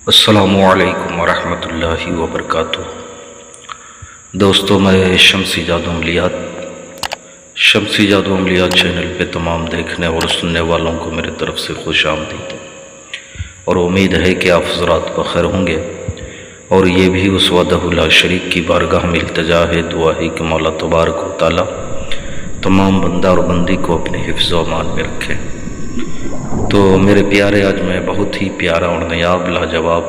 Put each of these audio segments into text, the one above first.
السلام علیکم ورحمۃ اللہ وبرکاتہ۔ دوستوں، میں شمسی جادو عملیات چینل پہ تمام دیکھنے اور سننے والوں کو میرے طرف سے خوش آمدید، اور امید ہے کہ آپ حضرات بخیر ہوں گے، اور یہ بھی اس وحدہ لا شریک کی بارگاہ میں التجا ہے، دعا ہے کہ مولا تبارک و تعالی تمام بندہ اور بندی کو اپنے حفظ و امان میں رکھے۔ تو میرے پیارے، آج میں بہت ہی پیارا اور نایاب لاجواب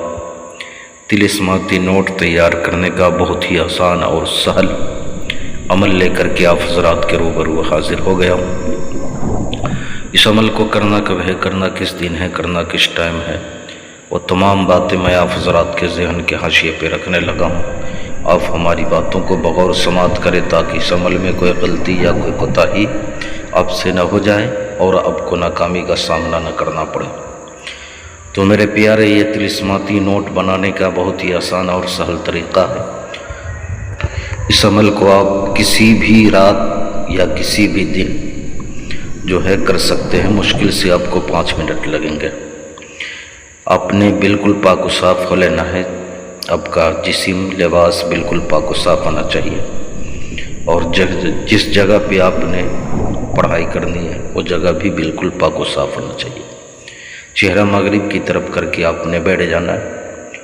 طلسماتی نوٹ تیار کرنے کا بہت ہی آسان اور سہل عمل لے کر کے آپ حضرات کے روبرو حاضر ہو گیا ہوں۔ اس عمل کو کرنا کب ہے، کرنا کس دن ہے، کرنا کس ٹائم ہے، وہ تمام باتیں میں آپ حضرات کے ذہن کے حاشیے پہ رکھنے لگا ہوں۔ آپ ہماری باتوں کو بغور سماعت کریں تاکہ اس عمل میں کوئی غلطی یا کوئی کوتاہی آپ سے نہ ہو جائے اور آپ کو ناکامی کا سامنا نہ کرنا پڑے۔ تو میرے پیارے، یہ طلسماتی نوٹ بنانے کا بہت ہی آسان اور سہل طریقہ ہے۔ اس عمل کو آپ کسی بھی رات یا کسی بھی دن جو ہے کر سکتے ہیں۔ مشکل سے آپ کو 5 منٹ لگیں گے۔ آپ نے بالکل پاک و صاف ہو لینا ہے، آپ کا جسم، لباس بالکل پاک و صاف ہونا چاہیے، اور جس جگہ پہ آپ نے پڑھائی کرنی ہے وہ جگہ بھی بالکل پاک و صاف ہونا چاہیے۔ چہرہ مغرب کی طرف کر کے آپ نے بیٹھ جانا ہے،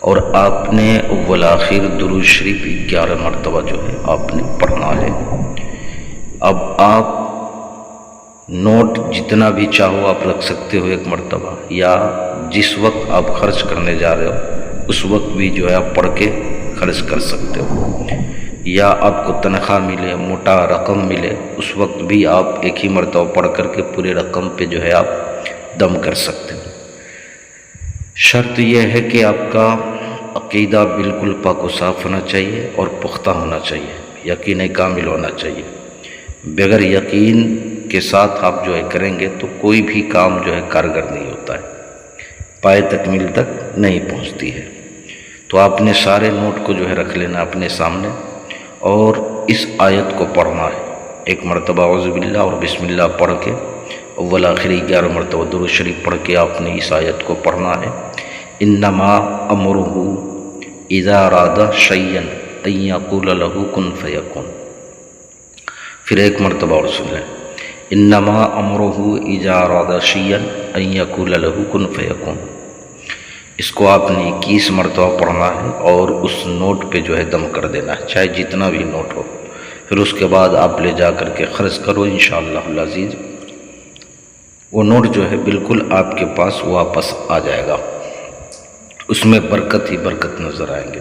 اور آپ نے اول آخر درود شریف 11 مرتبہ جو ہے آپ نے پڑھنا ہے۔ اب آپ نوٹ جتنا بھی چاہو آپ رکھ سکتے ہو 1 مرتبہ، یا جس وقت آپ خرچ کرنے جا رہے ہو اس وقت بھی جو ہے آپ پڑھ کے خرچ کر سکتے ہو، یا آپ کو تنخواہ ملے، موٹا رقم ملے، اس وقت بھی آپ ایک ہی مرتبہ پڑھ کر کے پورے رقم پہ جو ہے آپ دم کر سکتے ہو۔ شرط یہ ہے کہ آپ کا عقیدہ بالکل پاک و صاف ہونا چاہیے اور پختہ ہونا چاہیے، یقین کامل ہونا چاہیے۔ بغیر یقین کے ساتھ آپ جو ہے کریں گے تو کوئی بھی کام جو ہے کارگر نہیں ہوتا ہے، پائے تکمیل تک نہیں پہنچتی ہے۔ تو آپ نے سارے نوٹ کو جو ہے رکھ لینا اپنے سامنے، اور اس آیت کو پڑھنا ہے۔ 1 مرتبہ اعوذ باللہ اور بسم اللہ پڑھ کے، اول آخری 11 مرتبہ درود شریف پڑھ کے آپ نے اس آیت کو پڑھنا ہے۔ انما امرہ اذا اراد شیئا ان یقول له کن فیکون۔ پھر 1 مرتبہ اور سن لیں، انما امرہ اذا اراد شیئا ان یقول له کن فیکون۔ اس کو آپ نے 21 مرتبہ پڑھنا ہے، اور اس نوٹ پہ جو ہے دم کر دینا ہے، چاہے جتنا بھی نوٹ ہو۔ پھر اس کے بعد آپ لے جا کر کے خرچ کرو، انشاءاللہ العزیز وہ نوٹ جو ہے بالکل آپ کے پاس واپس آ جائے گا، اس میں برکت ہی برکت نظر آئیں گے۔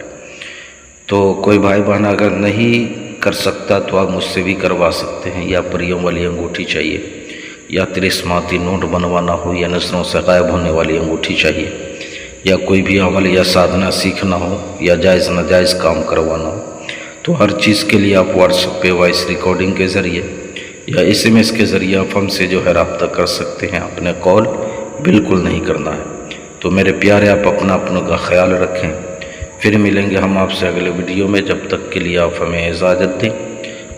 تو کوئی بھائی بہن اگر نہیں کر سکتا تو آپ مجھ سے بھی کروا سکتے ہیں، یا پریوں والی انگوٹھی چاہیے، یا طلسماتی نوٹ بنوانا ہو، یا نظروں سے غائب ہونے والی انگوٹھی چاہیے، یا کوئی بھی عمل یا سادھنا سیکھنا ہو، یا جائز ناجائز کام کروانا ہو، تو ہر چیز کے لیے آپ واٹس ایپ پہ وائس ریکارڈنگ کے ذریعے یا SMS کے ذریعے آپ ہم سے جو ہے رابطہ کر سکتے ہیں۔ اپنے کال بالکل نہیں کرنا ہے۔ تو میرے پیارے، آپ اپنوں کا خیال رکھیں۔ پھر ملیں گے ہم آپ سے اگلے ویڈیو میں، جب تک کے لیے آپ ہمیں اجازت دیں۔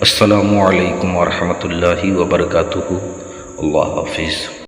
السلام علیکم ورحمۃ اللہ وبرکاتہ۔ اللہ حافظ۔